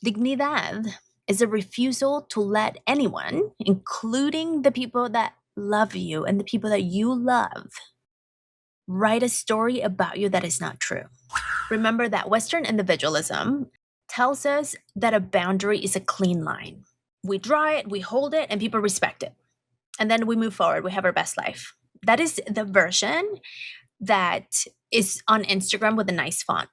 Dignidad is a refusal to let anyone, including the people that love you and the people that you love, write a story about you that is not true. Remember that Western individualism tells us that a boundary is a clean line. We draw it, we hold it, and people respect it. And then we move forward, we have our best life. That is the version that is on Instagram with a nice font.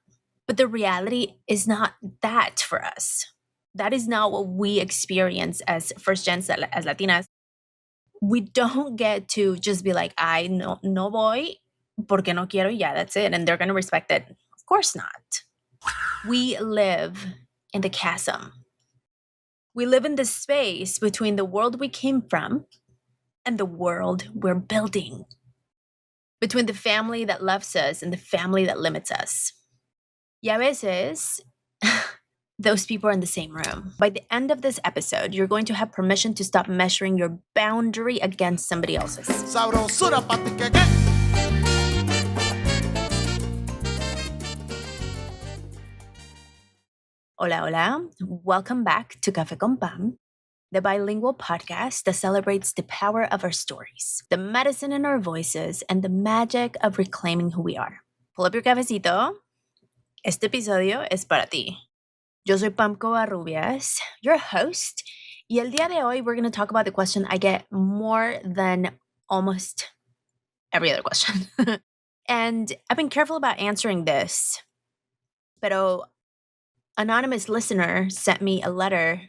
But the reality is not that for us. That is not what we experience as first gens, as Latinas. We don't get to just be like, I no voy porque no quiero, yeah, that's it. And they're going to respect it. Of course not. We live in the chasm. We live in the space between the world we came from and the world we're building. Between the family that loves us and the family that limits us. Y a veces, those people are in the same room. By the end of this episode, you're going to have permission to stop measuring your boundary against somebody else's. Sabrosura, Hola, hola. Welcome back to Café con Pan, the bilingual podcast that celebrates the power of our stories, the medicine in our voices, and the magic of reclaiming who we are. Pull up your cafecito. Este episodio es para ti. Yo soy Pam Covarrubias, your host, y el día de hoy we're going to talk about the question I get more than almost every other question. And I've been careful about answering this, pero anonymous listener sent me a letter,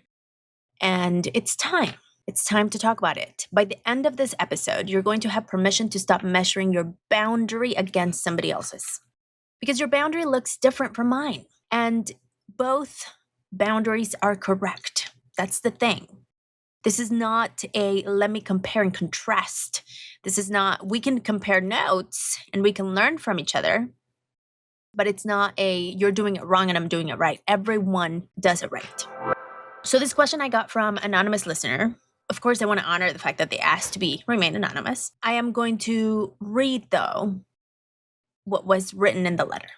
and it's time. It's time to talk about it. By the end of this episode, you're going to have permission to stop measuring your boundary against somebody else's. Because your boundary looks different from mine. And both boundaries are correct. That's the thing. This is not a let me compare and contrast. This is not, we can compare notes and we can learn from each other, but it's not a you're doing it wrong and I'm doing it right. Everyone does it right. So this question I got from an anonymous listener. Of course, I want to honor the fact that they asked to remain anonymous. I am going to read, though, what was written in the letter.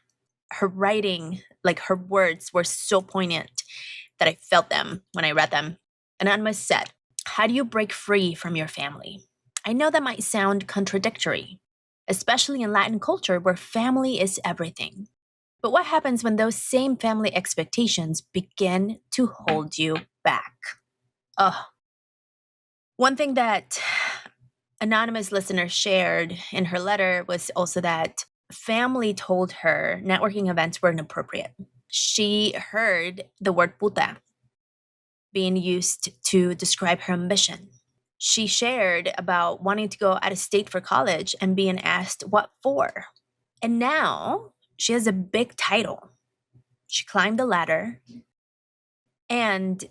Her writing, like her words, were so poignant that I felt them when I read them. Anonymous said, "How do you break free from your family? I know that might sound contradictory, especially in Latin culture where family is everything. But what happens when those same family expectations begin to hold you back?" One thing that anonymous listener shared in her letter was also that family told her networking events were inappropriate. She heard the word puta being used to describe her ambition. She shared about wanting to go out of state for college and being asked what for. And now she has a big title. She climbed the ladder, and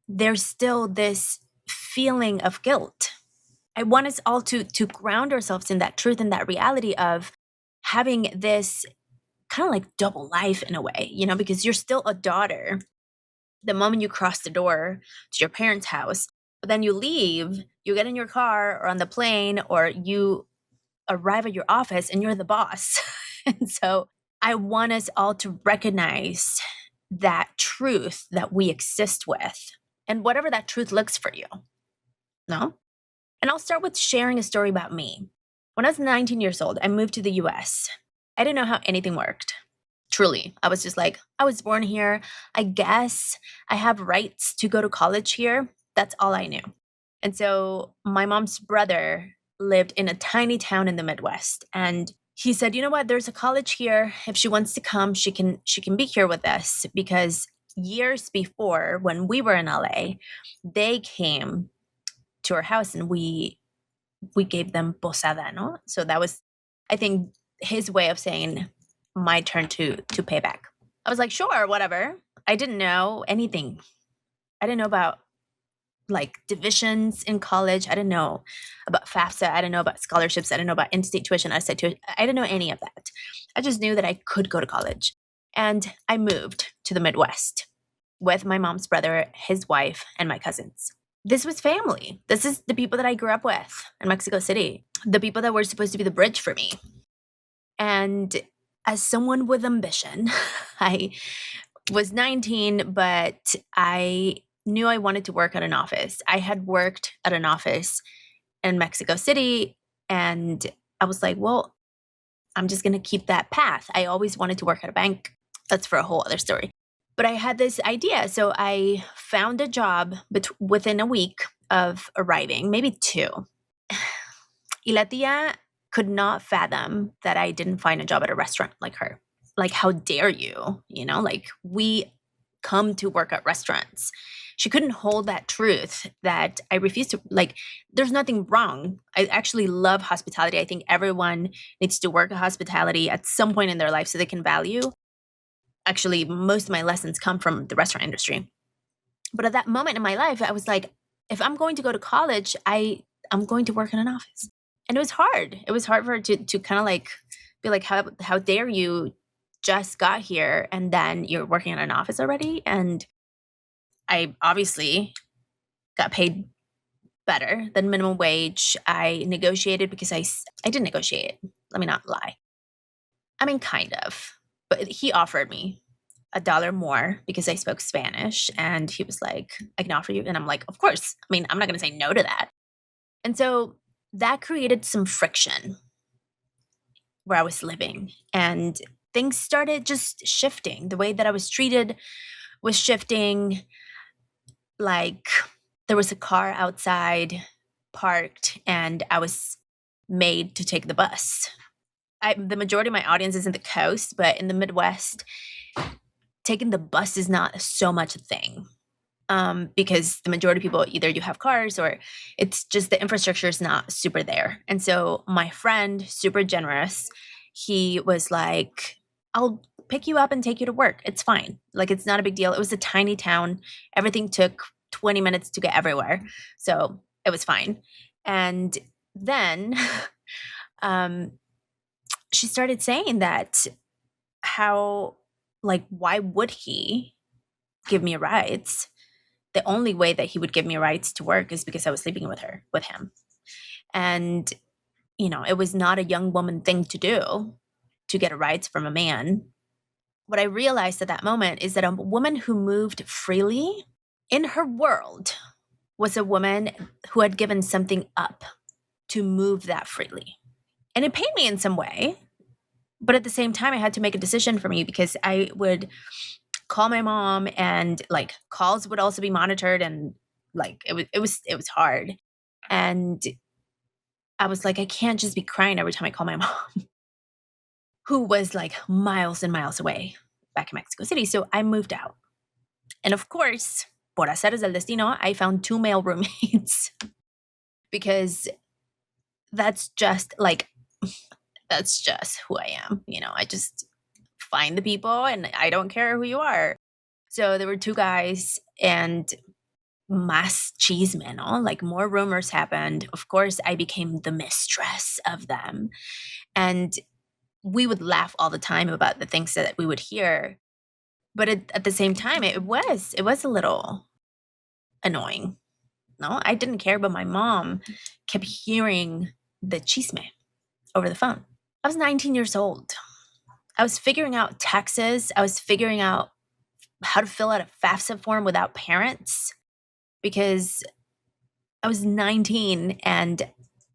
there's still this feeling of guilt. I want us all to ground ourselves in that truth and that reality of having this kind of like double life in a way, because you're still a daughter the moment you cross the door to your parents' house, but then you leave, you get in your car or on the plane, or you arrive at your office and you're the boss. And so I want us all to recognize that truth that we exist with and whatever that truth looks for you. No? And I'll start with sharing a story about me. When I was 19 years old, I moved to the US. I didn't know how anything worked. Truly, I was just like, I was born here. I guess I have rights to go to college here. That's all I knew. And so my mom's brother lived in a tiny town in the Midwest. And he said, you know what, there's a college here. If she wants to come, she can be here with us. Because years before, when we were in LA, they came to our house and we gave them posada, no? So that was, I think, his way of saying my turn to pay back. I was like, sure, whatever. I didn't know anything. I didn't know about like divisions in college. I didn't know about FAFSA. I didn't know about scholarships. I didn't know about in-state tuition, out-of-state tuition. I didn't know any of that. I just knew that I could go to college. And I moved to the Midwest with my mom's brother, his wife, and my cousins. This was family. This is the people that I grew up with in Mexico City, the people that were supposed to be the bridge for me. And as someone with ambition, I was 19, but I knew I wanted to work at an office. I had worked at an office in Mexico City, and I was like, well, I'm just going to keep that path. I always wanted to work at a bank. That's for a whole other story. But I had this idea. So I found a job within a week of arriving, maybe 2. Y la tía could not fathom that I didn't find a job at a restaurant like her. Like, how dare you? You know, like, we come to work at restaurants. She couldn't hold that truth that I refused to, like, there's nothing wrong. I actually love hospitality. I think everyone needs to work at hospitality at some point in their life so they can value. Actually, most of my lessons come from the restaurant industry. But at that moment in my life, I was like, if I'm going to go to college, I'm going to work in an office. And it was hard. It was hard for her to kind of like be like, how dare you just got here and then you're working in an office already? And I obviously got paid better than minimum wage. I negotiated because I didn't negotiate. Let me not lie. I mean, kind of. But he offered me $1 more because I spoke Spanish. And he was like, I can offer you. And I'm like, of course. I mean, I'm not going to say no to that. And so that created some friction where I was living. And things started just shifting. The way that I was treated was shifting. Like, there was a car outside parked and I was made to take the bus. The majority of my audience is in the coast, but in the Midwest, taking the bus is not so much a thing. Because the majority of people, either you have cars or it's just the infrastructure is not super there. And so my friend, super generous, he was like, I'll pick you up and take you to work. It's fine. Like, it's not a big deal. It was a tiny town. Everything took 20 minutes to get everywhere. So it was fine. And then she started saying that why would he give me rides? The only way that he would give me rights to work is because I was sleeping with him. And, it was not a young woman thing to do to get rights from a man. What I realized at that moment is that a woman who moved freely in her world was a woman who had given something up to move that freely. And it paid me in some way. But at the same time, I had to make a decision for me because I would call my mom and like calls would also be monitored and like it was hard. And I was like, I can't just be crying every time I call my mom, who was like miles and miles away back in Mexico City. So I moved out. And of course, por azares del destino, I found 2 male roommates because that's just who I am. I just find the people and I don't care who you are. So there were 2 guys and más chisme, no? Like, more rumors happened. Of course, I became the mistress of them. And we would laugh all the time about the things that we would hear. But at the same time, it was a little annoying. No, I didn't care, but my mom kept hearing the chisme over the phone. I was 19 years old. I was figuring out taxes. I was figuring out how to fill out a FAFSA form without parents because I was 19 and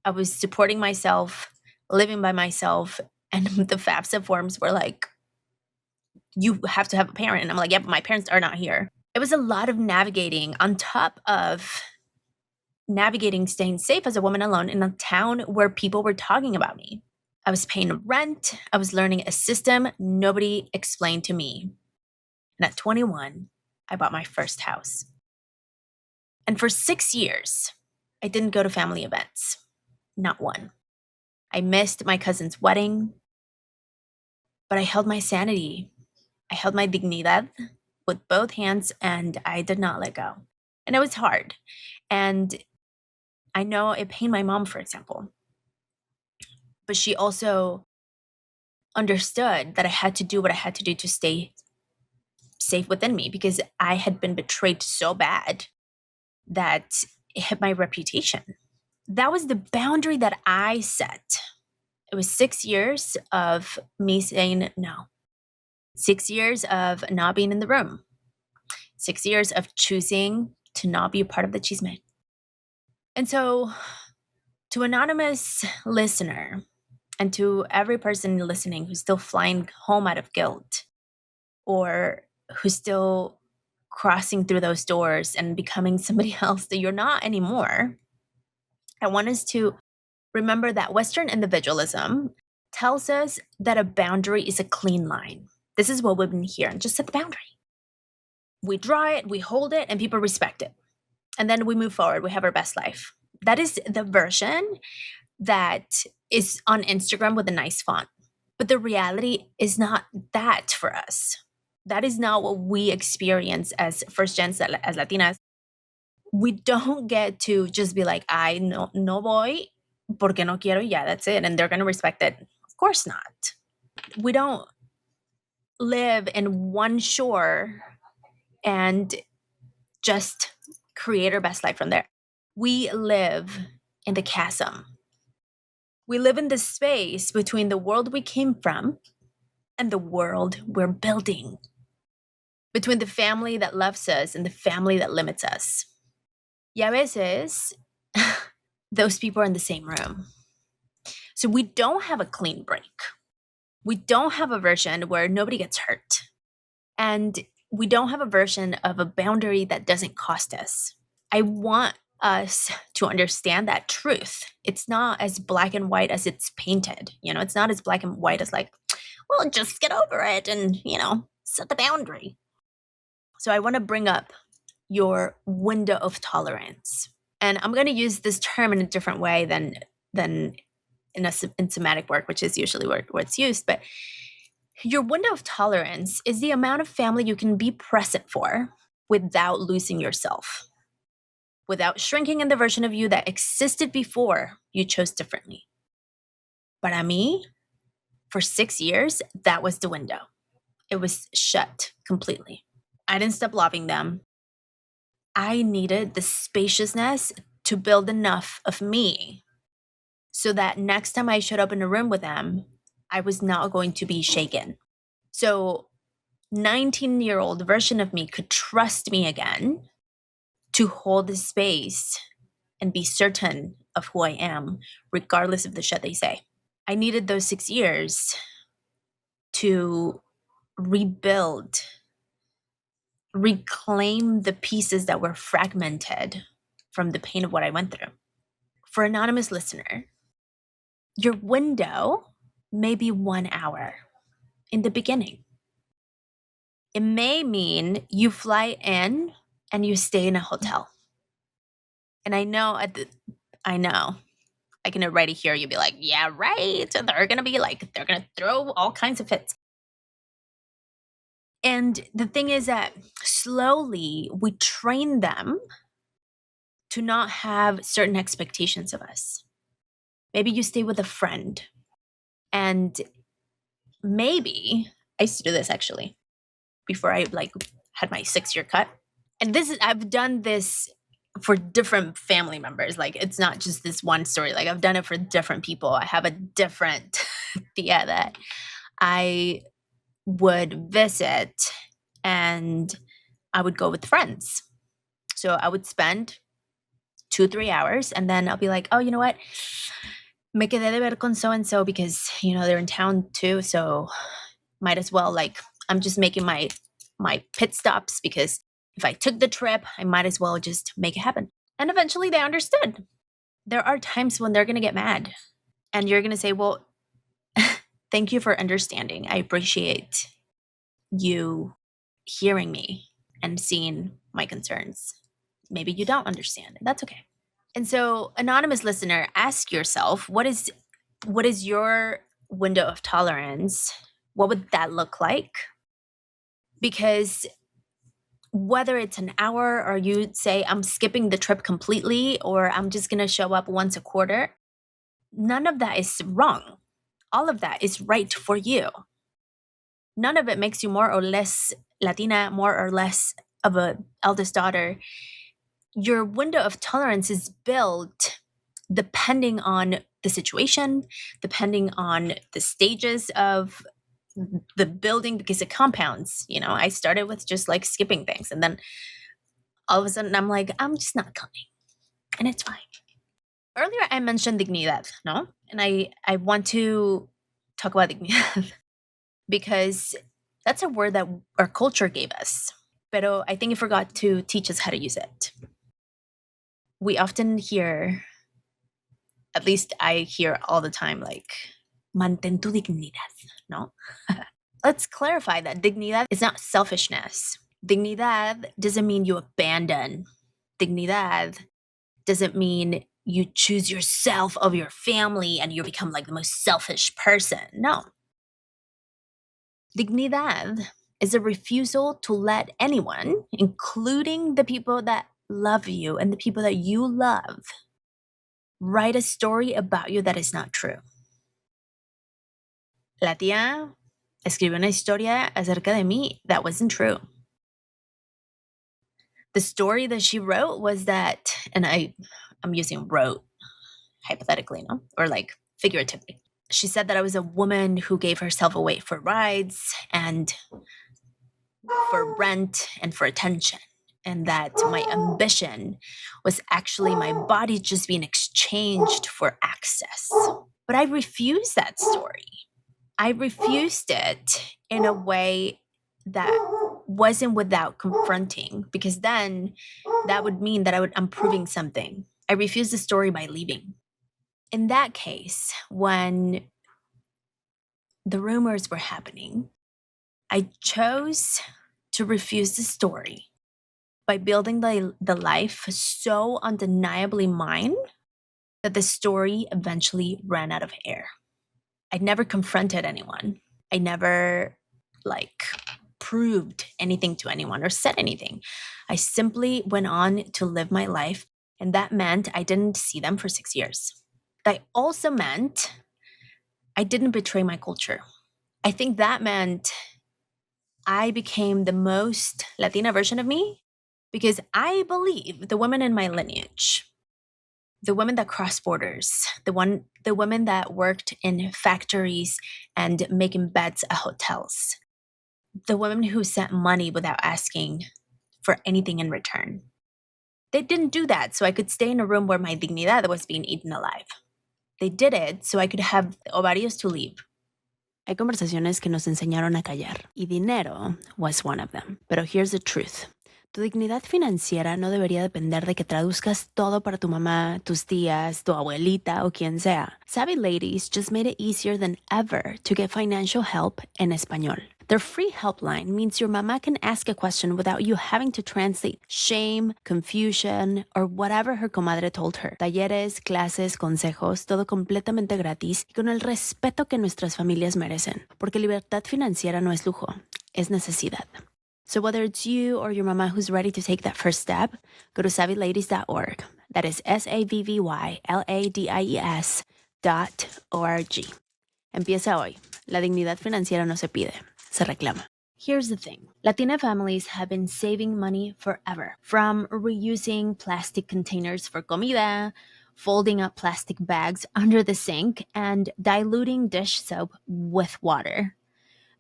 I was supporting myself, living by myself, and the FAFSA forms were like, you have to have a parent. And I'm like, yeah, but my parents are not here. It was a lot of navigating on top of navigating staying safe as a woman alone in a town where people were talking about me. I was paying rent. I was learning a system nobody explained to me. And at 21, I bought my first house. And for 6 years, I didn't go to family events. Not one. I missed my cousin's wedding, but I held my sanity. I held my dignidad with both hands and I did not let go. And it was hard. And I know it pained my mom, for example. But she also understood that I had to do what I had to do to stay safe within me because I had been betrayed so bad that it hit my reputation. That was the boundary that I set. It was 6 years of me saying no. 6 years of not being in the room. 6 years of choosing to not be a part of the chisme. And so, to anonymous listener, and to every person listening who's still flying home out of guilt, or who's still crossing through those doors and becoming somebody else that you're not anymore, I want us to remember that Western individualism tells us that a boundary is a clean line. This is what we've been hearing. Just set the boundary. We draw it, we hold it, and people respect it. And then we move forward. We have our best life. That is the version that is on Instagram with a nice font. But the reality is not that for us. That is not what we experience as first gens, as Latinas. We don't get to just be like, I no voy porque no quiero, yeah, that's it. And they're going to respect it. Of course not. We don't live in one shore and just create our best life from there. We live in the chasm. We live in the space between the world we came from and the world we're building, between the family that loves us and the family that limits us. Y a veces, those people are in the same room. So we don't have a clean break. We don't have a version where nobody gets hurt. And we don't have a version of a boundary that doesn't cost us. I want us to understand that truth. It's not as black and white as it's painted. It's not as black and white as like, well, just get over it and, set the boundary. So I want to bring up your window of tolerance. And I'm going to use this term in a different way than in somatic work, which is usually where it's used. But your window of tolerance is the amount of family you can be present for without losing yourself, without shrinking in the version of you that existed before you chose differently. Para mí, for 6 years, that was the window. It was shut completely. I didn't stop loving them. I needed the spaciousness to build enough of me so that next time I showed up in a room with them, I was not going to be shaken. So 19-year-old version of me could trust me again to hold the space and be certain of who I am, regardless of the shit they say. I needed those 6 years to rebuild, reclaim the pieces that were fragmented from the pain of what I went through. For anonymous listener, your window may be 1 hour in the beginning. It may mean you fly in and you stay in a hotel. And I know I can already hear you be like, yeah, right. They're going to throw all kinds of fits. And the thing is that slowly we train them to not have certain expectations of us. Maybe you stay with a friend, and maybe I used to do this actually before I had my 6-year cut. And I've done this for different family members. Like, it's not just this one story. Like, I've done it for different people. I have a different Thea that I would visit, and I would go with friends. So I would spend 2-3 hours, and then I'll be like, oh, you know what? Me quedé de ver con so-and-so because, they're in town too. So might as well, I'm just making my pit stops because if I took the trip, I might as well just make it happen. And eventually they understood. There are times when they're going to get mad and you're going to say, well, thank you for understanding. I appreciate you hearing me and seeing my concerns. Maybe you don't understand. That's okay. And so, anonymous listener, ask yourself, what is your window of tolerance? What would that look like? Because whether it's an hour or you say, I'm skipping the trip completely, or I'm just going to show up once a quarter, none of that is wrong. All of that is right for you. None of it makes you more or less Latina, more or less of an eldest daughter. Your window of tolerance is built depending on the situation, depending on the stages of the building because it compounds. I started with just like skipping things, and then all of a sudden I'm like, I'm just not coming, and it's fine. Earlier I mentioned dignidad, no? And I want to talk about dignidad because that's a word that our culture gave us. Pero I think it forgot to teach us how to use it. We often hear, at least I hear all the time, like, mantén tu dignidad, no? Let's clarify that dignidad is not selfishness. Dignidad doesn't mean you abandon. Dignidad doesn't mean you choose yourself over your family and you become like the most selfish person. No. Dignidad is a refusal to let anyone, including the people that love you and the people that you love, write a story about you that is not true. La tía escribió una historia acerca de mí that wasn't true. The story that she wrote was that, and I'm using wrote hypothetically, no? Or like figuratively. She said that I was a woman who gave herself away for rides and for rent and for attention. And that my ambition was actually my body just being exchanged for access. But I refused that story. I refused it in a way that wasn't without confronting, because then that would mean that I'm proving something. I refused the story by leaving. In that case, when the rumors were happening, I chose to refuse the story by building the life so undeniably mine that the story eventually ran out of air. I never confronted anyone. I never proved anything to anyone or said anything. I simply went on to live my life, and that meant I didn't see them for 6 years. That also meant I didn't betray my culture. I think that meant I became the most Latina version of me because I believe the women in my lineage, the women that crossed borders, the women that worked in factories and making beds at hotels, the women who sent money without asking for anything in return. They didn't do that so I could stay in a room where my dignidad was being eaten alive. They did it so I could have ovarios to leave. Hay conversaciones que nos enseñaron a callar, y dinero was one of them. Pero here's the truth. Tu dignidad financiera no debería depender de que traduzcas todo para tu mamá, tus tías, tu abuelita o quien sea. Savvy Ladies just made it easier than ever to get financial help en español. Their free helpline means your mama can ask a question without you having to translate shame, confusion, or whatever her comadre told her. Talleres, clases, consejos, todo completamente gratis y con el respeto que nuestras familias merecen. Porque libertad financiera no es lujo, es necesidad. So whether it's you or your mama who's ready to take that first step, go to savvyladies.org. That is SAVVYLADIES.org. Empieza hoy. La dignidad financiera no se pide, se reclama. Here's the thing. Latina families have been saving money forever. From reusing plastic containers for comida, folding up plastic bags under the sink, and diluting dish soap with water.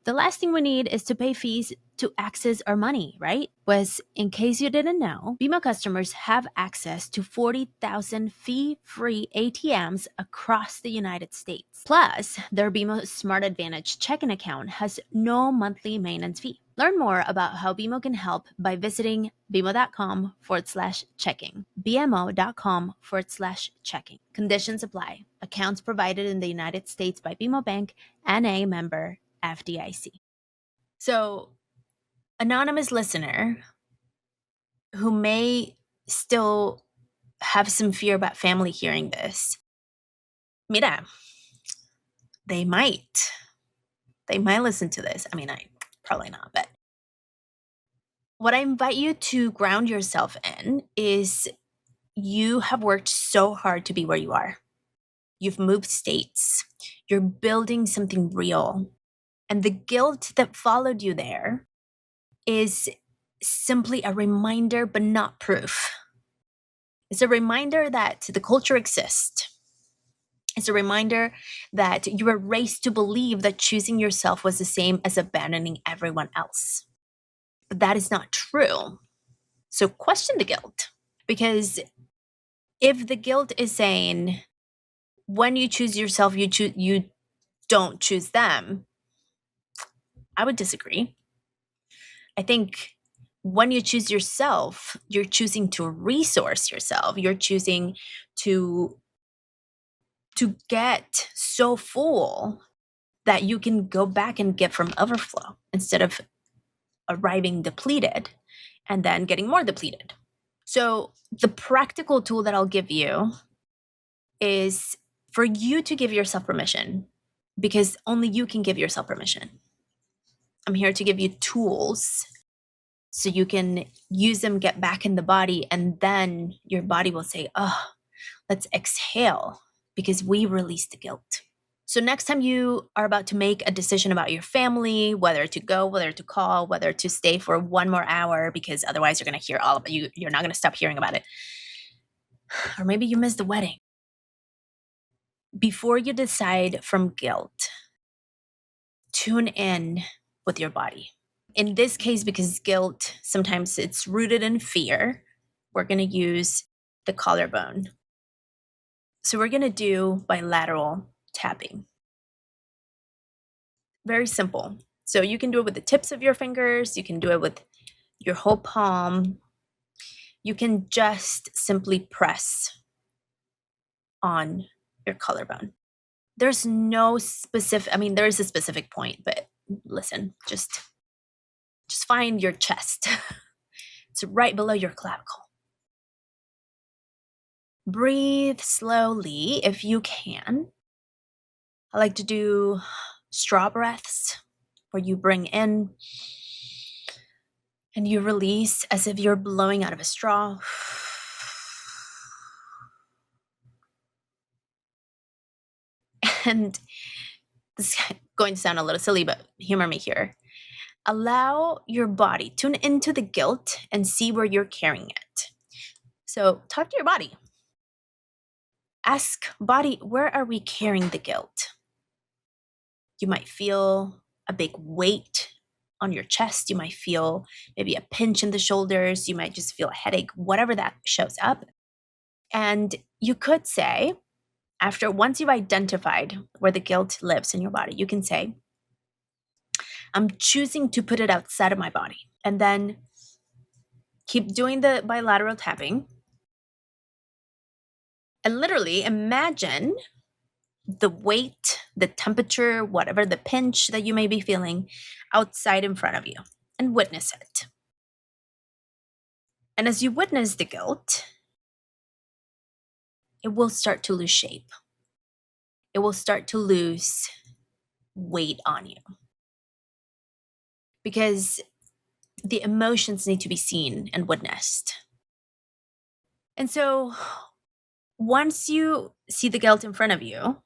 The last thing we need is to pay fees to access our money, right? Pues, in case you didn't know, BMO customers have access to 40,000 fee-free ATMs across the United States. Plus, their BMO Smart Advantage checking account has no monthly maintenance fee. Learn more about how BMO can help by visiting bmo.com/checking. bmo.com/checking. Conditions apply. Accounts provided in the United States by BMO Bank, N.A. member FDIC. So, anonymous listener who may still have some fear about family hearing this, mira, they might listen to this. I mean, probably not, but what I invite you to ground yourself in is you have worked so hard to be where you are. You've moved states. You're building something real. And the guilt that followed you there is simply a reminder, but not proof. It's a reminder that the culture exists. It's a reminder that you were raised to believe that choosing yourself was the same as abandoning everyone else. But that is not true. So question the guilt. Because if the guilt is saying when you choose yourself, you don't choose them, I would disagree. I think when you choose yourself, you're choosing to resource yourself. You're choosing to get so full that you can go back and get from overflow instead of arriving depleted and then getting more depleted. So the practical tool that I'll give you is for you to give yourself permission, because only you can give yourself permission. I'm here to give you tools so you can use them, get back in the body, and then your body will say, oh, let's exhale, because we release the guilt. So next time you are about to make a decision about your family, whether to go, whether to call, whether to stay for one more hour, because otherwise you're going to hear all of it. You're not going to stop hearing about it. Or maybe you missed the wedding. Before you decide from guilt, tune in with your body. In this case, because guilt, sometimes it's rooted in fear, we're going to use the collarbone. So we're going to do bilateral tapping. Very simple. So you can do it with the tips of your fingers. You can do it with your whole palm. You can just simply press on your collarbone. There's no specific, there is a specific point, but listen, just find your chest. It's right below your clavicle. Breathe slowly if you can. I like to do straw breaths where you bring in and you release as if you're blowing out of a straw. And this is going to sound a little silly, but humor me here. Allow your body, tune into the guilt and see where you're carrying it. So talk to your body. Ask body, where are we carrying the guilt? You might feel a big weight on your chest. You might feel maybe a pinch in the shoulders. You might just feel a headache, whatever that shows up. And you could say, once you've identified where the guilt lives in your body, you can say, I'm choosing to put it outside of my body. And then keep doing the bilateral tapping. And literally imagine the weight, the temperature, whatever the pinch that you may be feeling outside in front of you, and witness it. And as you witness the guilt, it will start to lose shape. It will start to lose weight on you. Because the emotions need to be seen and witnessed. And so once you see the guilt in front of you,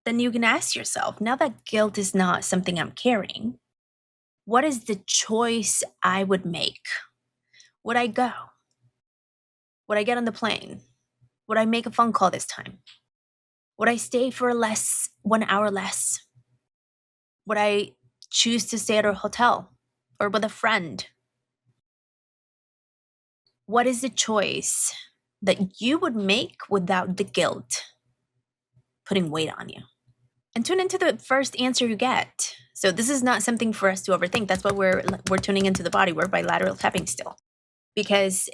then you can ask yourself, now that guilt is not something I'm carrying, what is the choice I would make? Would I go? Would I get on the plane? Would I make a phone call this time? Would I stay for 1 hour less? Would I choose to stay at a hotel or with a friend? What is the choice that you would make without the guilt putting weight on you? And tune into the first answer you get. So this is not something for us to overthink. That's why we're tuning into the body. We're bilateral tapping still. Because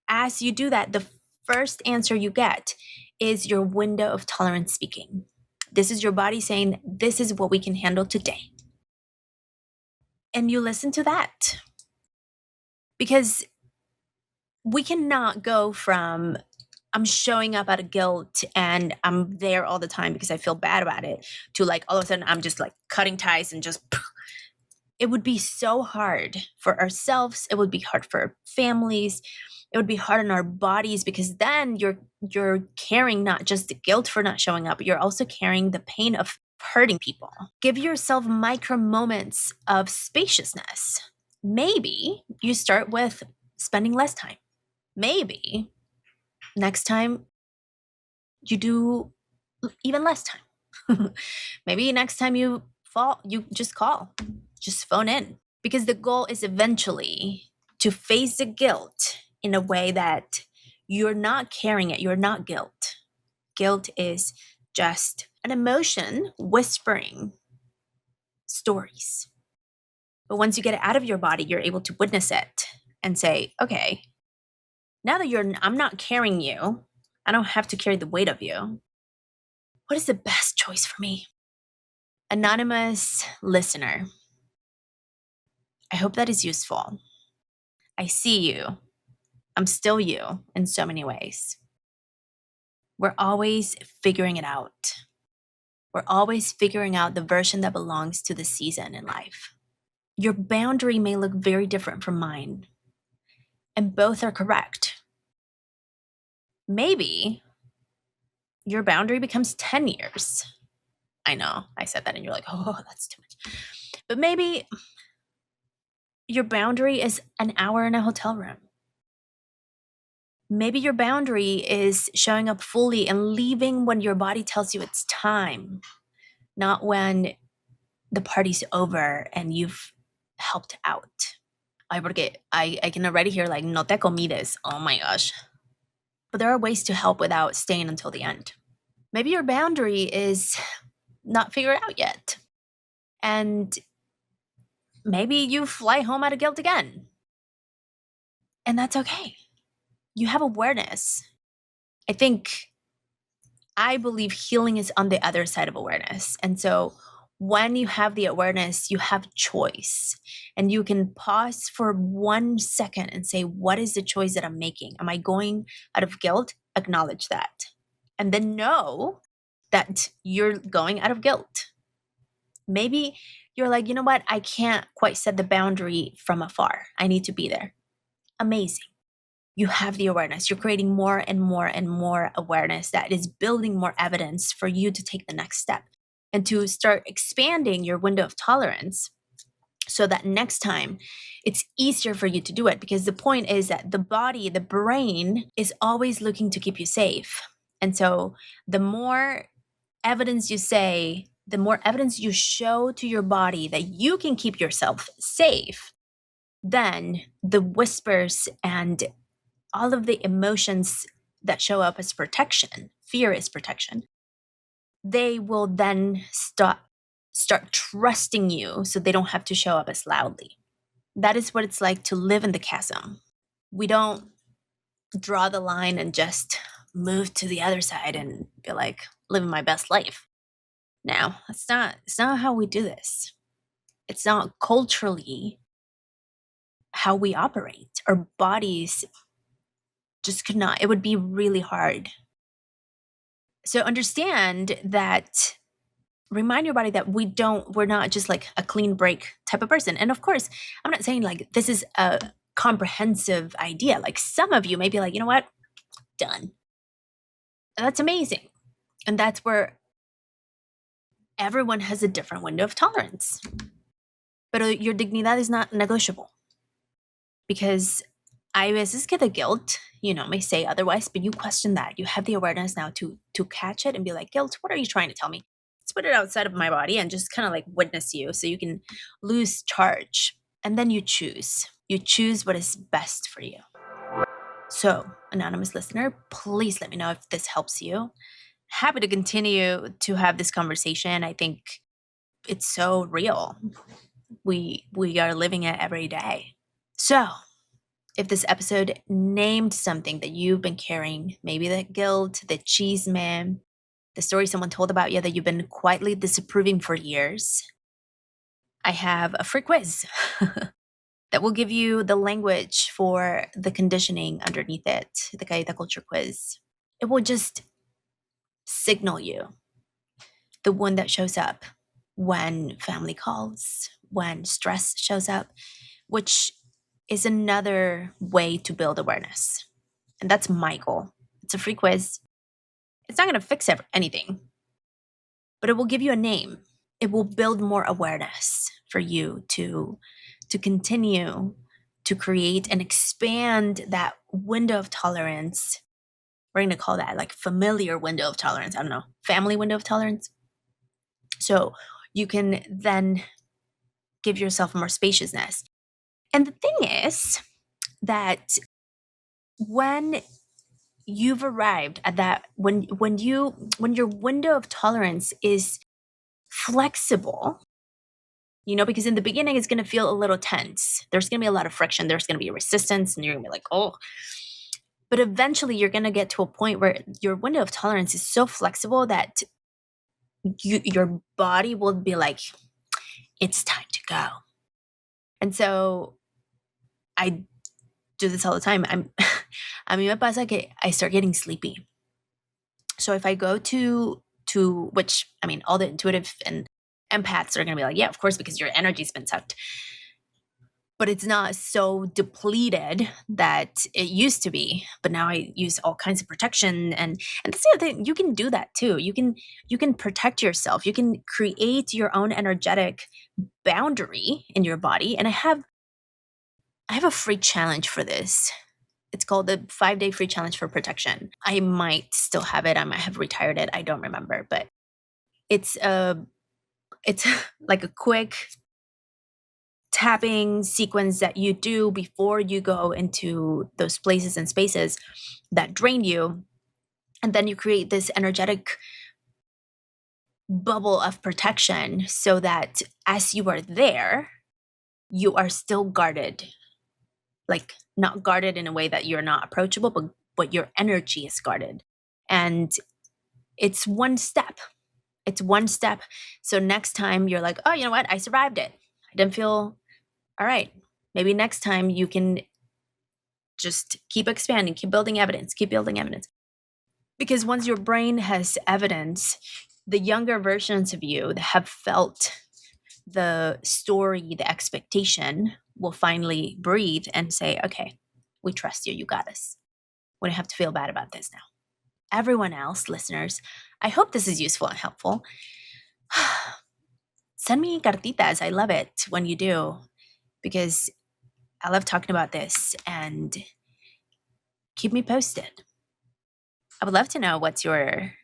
as you do that, the first answer you get is your window of tolerance speaking. This is your body saying, this is what we can handle today. And you listen to that. Because we cannot go from I'm showing up out of guilt and I'm there all the time because I feel bad about it to all of a sudden I'm just cutting ties and just it would be so hard for ourselves. It would be hard for our families. It would be hard on our bodies, because then you're carrying not just the guilt for not showing up, but you're also carrying the pain of hurting people. Give yourself micro moments of spaciousness. Maybe you start with spending less time. Maybe next time you do even less time. Maybe next time you fall, you just call, just phone in. Because the goal is eventually to face the guilt in a way that you're not carrying it. You're not guilt. Guilt is just an emotion whispering stories. But once you get it out of your body, you're able to witness it and say, okay, now that I'm not carrying you, I don't have to carry the weight of you. What is the best choice for me? Anonymous listener, I hope that is useful. I see you. I'm still you in so many ways. We're always figuring it out. We're always figuring out the version that belongs to the season in life. Your boundary may look very different from mine, and both are correct. Maybe your boundary becomes 10 years. I know, I said that and you're like, oh, that's too much. But maybe your boundary is an hour in a hotel room. Maybe your boundary is showing up fully and leaving when your body tells you it's time, not when the party's over and you've helped out. Porque I can already hear like, no te comides. Oh my gosh. But there are ways to help without staying until the end. Maybe your boundary is not figured out yet. And maybe you fly home out of guilt again. And that's okay. You have awareness. I believe healing is on the other side of awareness. And so when you have the awareness, you have choice. And you can pause for 1 second and say, what is the choice that I'm making? Am I going out of guilt? Acknowledge that. And then know that you're going out of guilt. Maybe you're like, you know what? I can't quite set the boundary from afar. I need to be there. Amazing. You have the awareness. You're creating more and more and more awareness that is building more evidence for you to take the next step and to start expanding your window of tolerance so that next time it's easier for you to do it. Because the point is that the body, the brain is always looking to keep you safe. And so the more evidence you say, the more evidence you show to your body that you can keep yourself safe, then the whispers and all of the emotions that show up as protection, fear is protection, they will then start trusting you so they don't have to show up as loudly. That is what it's like to live in the chasm. We don't draw the line and just move to the other side and be like, living my best life. No, it's not how we do this. It's not culturally how we operate. Our bodies just could not. It would be really hard. So understand that, remind your body that we're not just like a clean break type of person. And of course, I'm not saying like this is a comprehensive idea. Like some of you may be like, you know what? Done. And that's amazing. And that's where everyone has a different window of tolerance. But your dignidad is not negotiable. Because hay veces que the guilt, may say otherwise, but you question that. You have the awareness now to catch it and be like, guilt, what are you trying to tell me? Let's put it outside of my body and just kind of like witness you so you can lose charge. And then you choose. You choose what is best for you. So, anonymous listener, please let me know if this helps you. Happy to continue to have this conversation. I think it's so real. We are living it every day. So, if this episode named something that you've been carrying, maybe the guilt, the chisme, the story someone told about you that you've been quietly disapproving for years, I have a free quiz that will give you the language for the conditioning underneath it, the Caída Culture quiz. It will just signal you the one that shows up when family calls, when stress shows up, which is another way to build awareness. And that's my goal. It's a free quiz. It's not going to fix anything, but it will give you a name. It will build more awareness for you to continue to create and expand that window of tolerance we're going to call that like familiar window of tolerance. I don't know, family window of tolerance. So you can then give yourself more spaciousness. And the thing is that when you've arrived at that, when your window of tolerance is flexible, because in the beginning it's going to feel a little tense. There's going to be a lot of friction. There's going to be resistance, and you're going to be like, oh. But eventually you're going to get to a point where your window of tolerance is so flexible that your body will be like, it's time to go. And so I do this all the time. A mí me pasa que I start getting sleepy. So if I go to which, I mean, all the intuitive and empaths are going to be like, yeah, of course, because your energy's been sucked. But it's not so depleted that it used to be. But now I use all kinds of protection, and that's the other thing. You can do that too. You can protect yourself. You can create your own energetic boundary in your body. And I have a free challenge for this. It's called the 5-day free challenge for protection. I might still have it. I might have retired it. I don't remember, but it's like a quick tapping sequence that you do before you go into those places and spaces that drain you. And then you create this energetic bubble of protection so that as you are there, you are still guarded. Like, not guarded in a way that you're not approachable, but your energy is guarded. And it's one step. It's one step. So next time you're like, oh, you know what? I survived it. I didn't feel all right. Maybe next time you can just keep expanding, keep building evidence. Because once your brain has evidence, the younger versions of you that have felt the story, the expectation, will finally breathe and say, okay, we trust you. You got us. We don't have to feel bad about this now. Everyone else, listeners, I hope this is useful and helpful. Send me cartitas. I love it when you do, because I love talking about this, and keep me posted. I would love to know what's your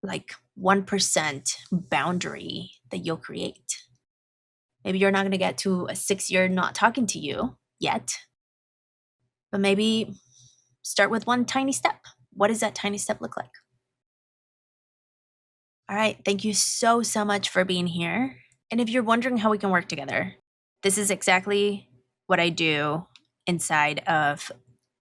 1% boundary that you'll create. Maybe you're not going to get to a 6-year not talking to you yet, but maybe start with one tiny step. What does that tiny step look like? All right. Thank you so much for being here. And if you're wondering how we can work together, this is exactly what I do inside of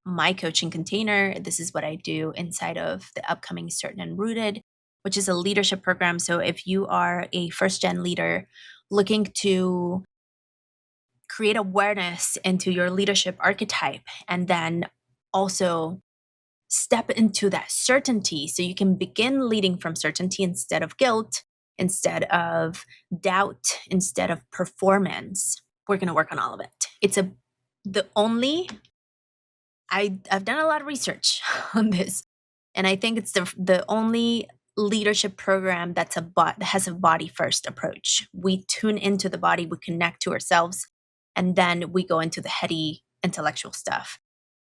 my coaching container. This is what I do inside of the upcoming Certain and Rooted, which is a leadership program. So if you are a first-gen leader looking to create awareness into your leadership archetype, and then also step into that certainty so you can begin leading from certainty instead of guilt, instead of doubt, instead of performance, we're going to work on all of it. I've done a lot of research on this, and I think it's the only leadership program that has a body first approach. We tune into the body, we connect to ourselves, and then we go into the heady intellectual stuff.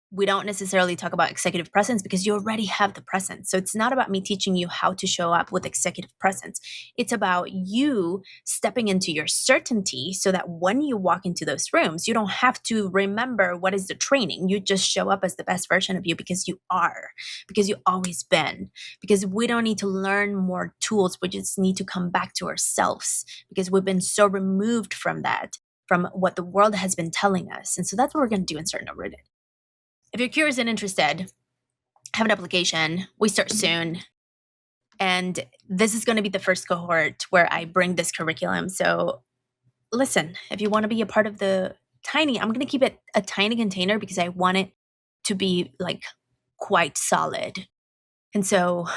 We don't necessarily talk about executive presence because you already have the presence. So it's not about me teaching you how to show up with executive presence. It's about you stepping into your certainty so that when you walk into those rooms, you don't have to remember what is the training. You just show up as the best version of you because you are, because you've always been, because we don't need to learn more tools. We just need to come back to ourselves because we've been so removed from that, from what the world has been telling us. And so that's what we're going to do in Certain and Rooted. If you're curious and interested, have an application. We start soon. And this is going to be the first cohort where I bring this curriculum. So listen, if you want to be a part of I'm going to keep it a tiny container because I want it to be quite solid. And so,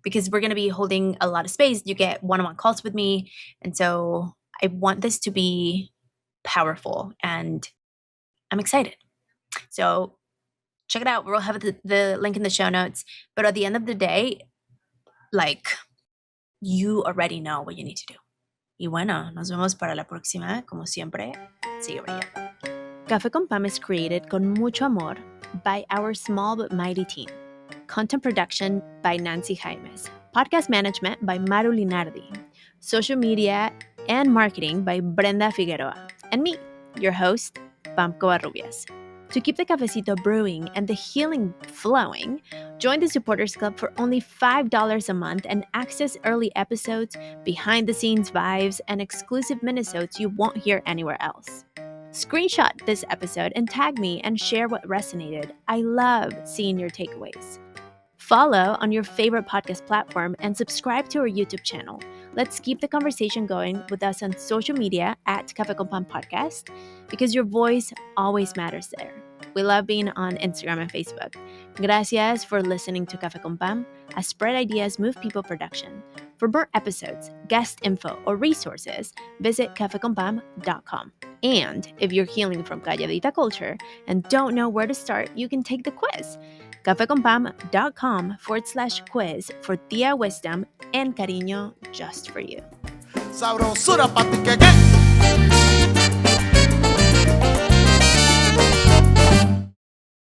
because we're going to be holding a lot of space, you get one-on-one calls with me. And so I want this to be powerful, and I'm excited. So check it out. We'll have the link in the show notes. But at the end of the day, you already know what you need to do. Y bueno, nos vemos para la próxima. Como siempre, sigue brillando. Café con Pam is created con mucho amor by our small but mighty team. content production by Nancy Jaimes, podcast management by Maru Linardi, social media and marketing by Brenda Figueroa, and me, your host, Pam Covarrubias. To keep the cafecito brewing and the healing flowing, join the Supporters Club for only $5 a month and access early episodes, behind-the-scenes vibes, and exclusive minisodes you won't hear anywhere else. Screenshot this episode and tag me and share what resonated. I love seeing your takeaways. Follow on your favorite podcast platform and subscribe to our YouTube channel. Let's keep the conversation going with us on social media at Café con Pan Podcast, because your voice always matters there. We love being on Instagram and Facebook. Gracias for listening to Café con Pan, a Spread Ideas Move People production. For more episodes, guest info, or resources, visit cafeconpam.com. And if you're healing from calladita culture and don't know where to start, you can take the quiz. cafeconpam.com/quiz for Tia Wisdom and cariño just for you. Sabrosura pa' ti que